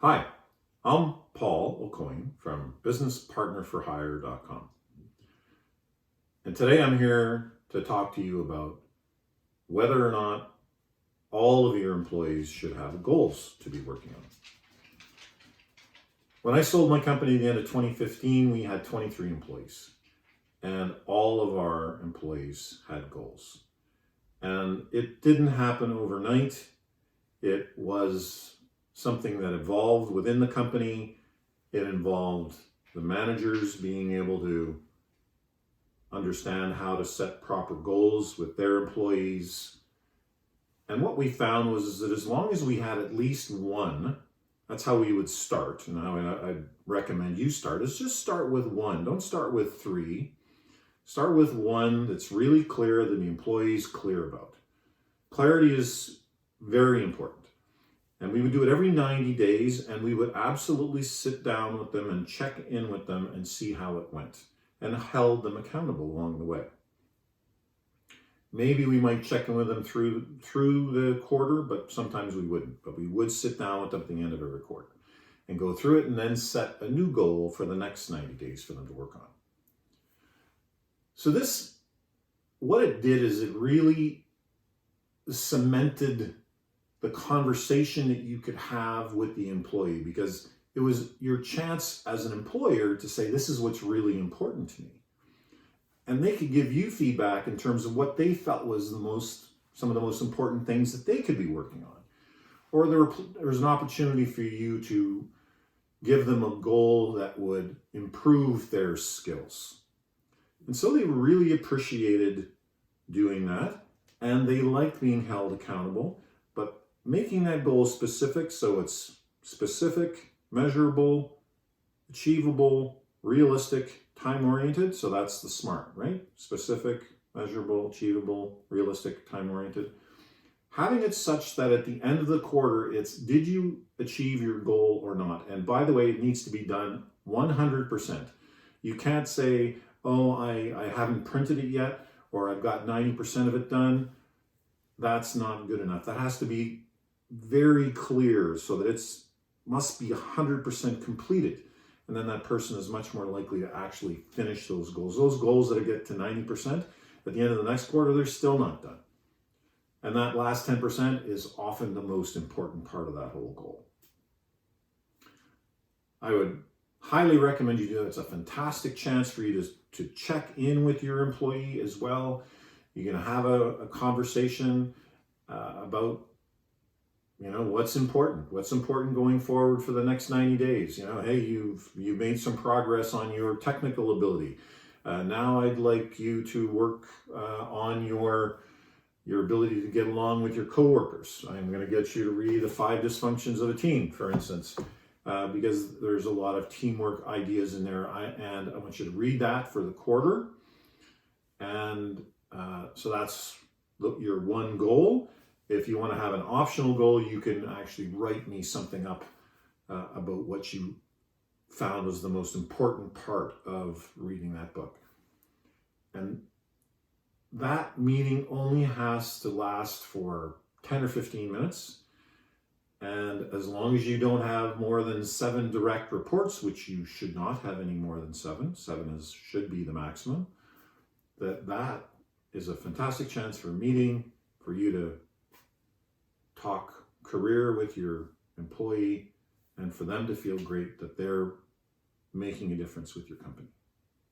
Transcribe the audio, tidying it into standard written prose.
Hi, I'm Paul O'Coin from businesspartnerforhire.com. And today I'm here to talk to you about whether or not all of your employees should have goals to be working on. When I sold my company at the end of 2015, we had 23 employees, and all of our employees had goals. And it didn't happen overnight. It was something that evolved within the company. It involved the managers being able to understand how to set proper goals with their employees. And what we found was that as long as we had at least one, that's how we would start. And how I'd recommend you start is just start with one. Don't start with three. Start with one that's really clear, that the employee's clear about. Clarity is very important. And we would do it every 90 days, and we would absolutely sit down with them and check in with them and see how it went, and held them accountable along the way. Maybe we might check in with them through the quarter, but sometimes we wouldn't. But we would sit down with them at the end of every quarter and go through it, and then set a new goal for the next 90 days for them to work on. So what it did is it really cemented the conversation that you could have with the employee, because it was your chance as an employer to say, this is what's really important to me. And they could give you feedback in terms of what they felt was some of the most important things that they could be working on. Or there was an opportunity for you to give them a goal that would improve their skills. And so they really appreciated doing that, and they liked being held accountable. But making that goal specific, so it's specific, measurable, achievable, realistic, time-oriented. So that's the SMART, right? Specific, measurable, achievable, realistic, time-oriented. Having it such that at the end of the quarter, it's did you achieve your goal or not? And by the way, it needs to be done 100%. You can't say, oh, I haven't printed it yet, or I've got 90% of it done. That's not good enough. That has to be very clear so that it's must be 100% completed. And then that person is much more likely to actually finish those goals. Those goals that get to 90%, at the end of the next quarter, they're still not done. And that last 10% is often the most important part of that whole goal. I would highly recommend you do that. It's a fantastic chance for you to check in with your employee as well. You're going to have a conversation about what's important going forward for the next 90 days. Hey, you've made some progress on your technical ability. Now I'd like you to work on your ability to get along with your coworkers. I'm going to get you to read the 5 dysfunctions of a team, for instance, because there's a lot of teamwork ideas in there. And I want you to read that for the quarter. And so that's your one goal. If you want to have an optional goal, you can actually write me something up about what you found was the most important part of reading that book. And that meeting only has to last for 10 or 15 minutes. And as long as you don't have more than 7 direct reports, which you should not have any more than 7, 7 should be the maximum, that is a fantastic chance for a meeting, for you to talk career with your employee, and for them to feel great that they're making a difference with your company.